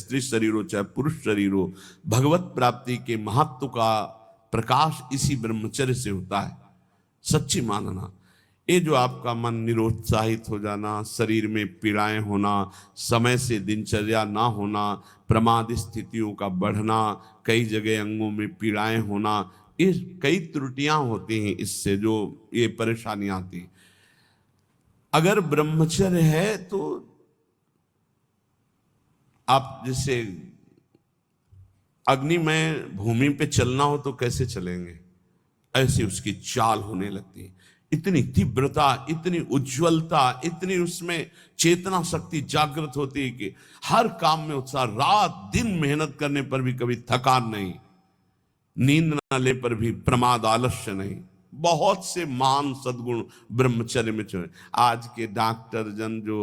स्त्री शरीर हो चाहे पुरुष शरीर हो, भगवत प्राप्ति के महत्व का प्रकाश इसी ब्रह्मचर्य से होता है। सच्ची मानना, ये जो आपका मन निरुत्साहित हो जाना, शरीर में पीड़ाएं होना, समय से दिनचर्या ना होना, प्रमाद स्थितियों का बढ़ना, कई जगह अंगों में पीड़ाएं होना, ये कई त्रुटियां होती हैं, इससे जो ये परेशानी आती है। अगर ब्रह्मचर्य है तो आप जैसे अग्निमय भूमि पे चलना हो तो कैसे चलेंगे, ऐसी उसकी चाल होने लगती है। इतनी तीव्रता, इतनी उज्ज्वलता, इतनी उसमें चेतना शक्ति जागृत होती है कि हर काम में उत्साह, रात दिन मेहनत करने पर भी कभी थकान नहीं, नींद न ले पर भी प्रमाद आलस्य नहीं। बहुत से महान सद्गुण ब्रह्मचर्य में चले। आज के डॉक्टर जन जो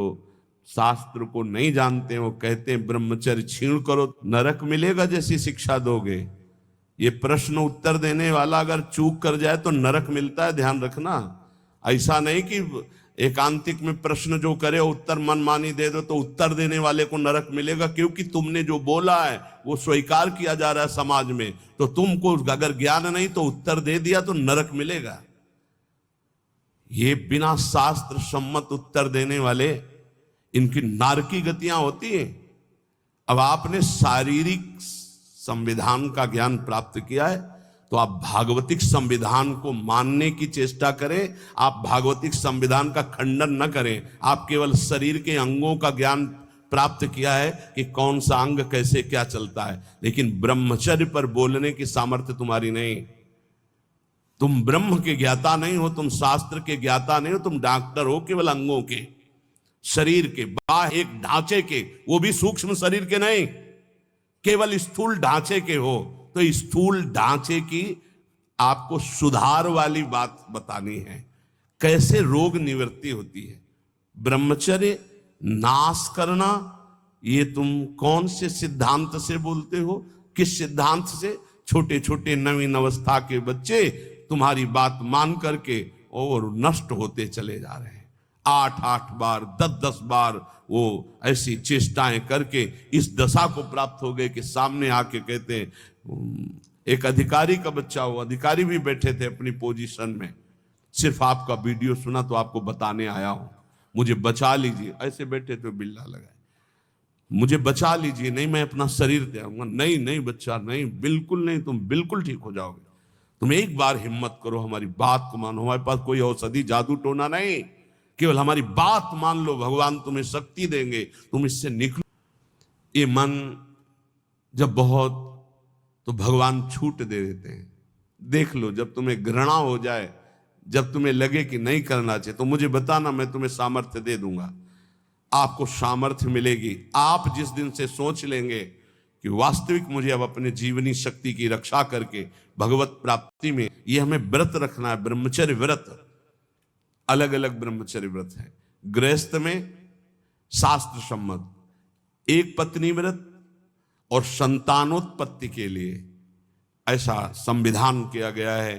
शास्त्र को नहीं जानते हैं, वो कहते हैं ब्रह्मचर्य छीण करो नरक मिलेगा जैसी शिक्षा दोगे। ये प्रश्न उत्तर देने वाला अगर चूक कर जाए तो नरक मिलता है, ध्यान रखना। ऐसा नहीं कि एकांतिक में प्रश्न जो करे उत्तर मनमानी दे दो तो उत्तर देने वाले को नरक मिलेगा, क्योंकि तुमने जो बोला है वो स्वीकार किया जा रहा है समाज में। तो तुमको अगर ज्ञान नहीं तो उत्तर दे दिया तो नरक मिलेगा। ये बिना शास्त्र सम्मत उत्तर देने वाले, इनकी नारकी गतियां होती हैं। अब आपने शारीरिक संविधान का ज्ञान प्राप्त किया है तो आप भागवतिक संविधान को मानने की चेष्टा करें। आप भागवतिक संविधान का खंडन न करें। आप केवल शरीर के अंगों का ज्ञान प्राप्त किया है कि कौन सा अंग कैसे क्या चलता है, लेकिन ब्रह्मचर्य पर बोलने की सामर्थ्य तुम्हारी नहीं। तुम ब्रह्म के ज्ञाता नहीं हो, तुम शास्त्र के ज्ञाता नहीं हो, तुम डॉक्टर हो केवल अंगों के, शरीर के बाह्य एक ढांचे के, वो भी सूक्ष्म शरीर के नहीं, केवल स्थूल ढांचे के हो। तो स्थूल ढांचे की आपको सुधार वाली बात बतानी है, कैसे रोग निवृत्ति होती है। ब्रह्मचर्य नाश करना, ये तुम कौन से सिद्धांत से बोलते हो, किस सिद्धांत से? छोटे छोटे नवीन अवस्था के बच्चे तुम्हारी बात मान करके और नष्ट होते चले जा रहे हैं। 8-8 बार 10-10 बार वो ऐसी चेष्टाएं करके इस दशा को प्राप्त हो गए कि सामने आके कहते हैं, एक अधिकारी का बच्चा हो, अधिकारी भी बैठे थे अपनी पोजीशन में, सिर्फ आपका वीडियो सुना तो आपको बताने आया हूं, मुझे बचा लीजिए। ऐसे बैठे तो बिल्ला लगाए, मुझे बचा लीजिए, नहीं मैं अपना शरीर दे आऊंगा। नहीं नहीं बच्चा, नहीं, बिल्कुल नहीं, तुम बिल्कुल ठीक हो जाओगे। तुम एक बार हिम्मत करो, हमारी बात को मानो। हमारे पास कोई औषधि जादू टोना नहीं, केवल हमारी बात मान लो, भगवान तुम्हें शक्ति देंगे, तुम इससे निकलो। ये मन जब बहुत, तो भगवान छूट दे देते हैं। देख लो, जब तुम्हें घृणा हो जाए, जब तुम्हें लगे कि नहीं करना चाहिए, तो मुझे बताना, मैं तुम्हें सामर्थ्य दे दूंगा। आपको सामर्थ्य मिलेगी। आप जिस दिन से सोच लेंगे कि वास्तविक मुझे अब अपने जीवनी शक्ति की रक्षा करके भगवत प्राप्ति में, ये हमें व्रत रखना है, ब्रह्मचर्य व्रत। अलग अलग ब्रह्मचर्य व्रत है। गृहस्थ में शास्त्र सम्मत एक पत्नी व्रत और संतानोत्पत्ति के लिए ऐसा संविधान किया गया है